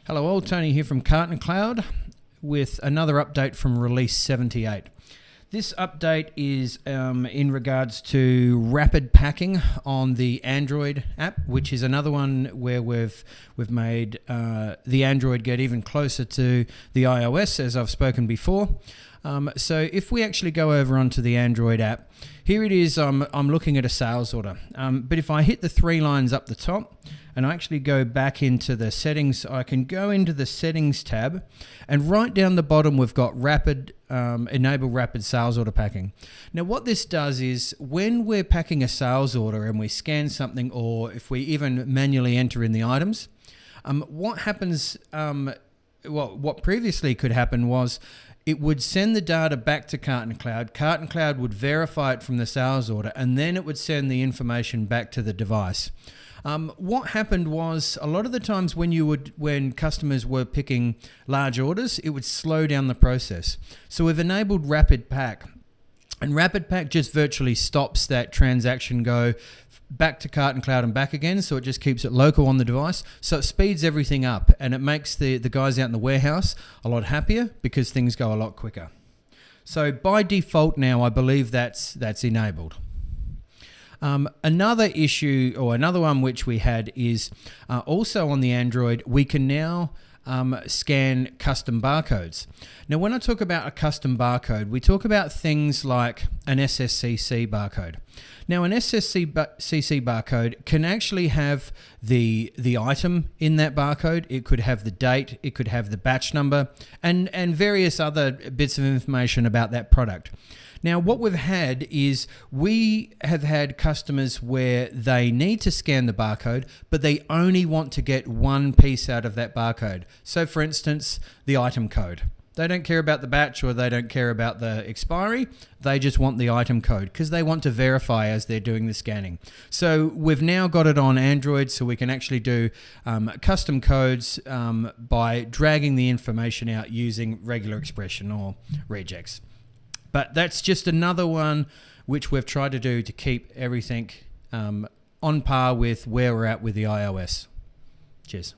Hello all, Tony here from Carton Cloud with another update from release 78. This update is in regards to rapid packing on the Android app, which is another one where we've made the Android get even closer to the iOS, as I've spoken before. So if we actually go over onto the Android app, here it is. I'm looking at a sales order, but if I hit the three lines up the top and I actually go back into the settings, I can go into the settings tab, and right down the bottom we've got enable rapid sales order packing. Now what this does is when we're packing a sales order and we scan something, or if we even manually enter in the items, what happens, what previously could happen was it would send the data back to Carton Cloud. Carton Cloud would verify it from the sales order, and then it would send the information back to the device. What happened was a lot of the times when customers were picking large orders, it would slow down the process. So we've enabled Rapid Pack, and Rapid Pack just virtually stops that transaction go back to Carton Cloud and back again, so it just keeps it local on the device. So it speeds everything up, and it makes the guys out in the warehouse a lot happier because things go a lot quicker. So by default now, I believe that's enabled. Another issue, or another one which we had, is also on the Android, we can now scan custom barcodes. Now when I talk about a custom barcode, we talk about things like an SSCC barcode. Now an SSCC barcode can actually have the item in that barcode. It could have the date, it could have the batch number, and various other bits of information about that product. Now what we've had is we have had customers where they need to scan the barcode, but they only want to get one piece out of that barcode. So for instance, the item code. They don't care about the batch, or they don't care about the expiry. They just want the item code because they want to verify as they're doing the scanning. So we've now got it on Android, so we can actually do custom codes by dragging the information out using regular expression or regex. But that's just another one which we've tried to do to keep everything on par with where we're at with the iOS. Cheers.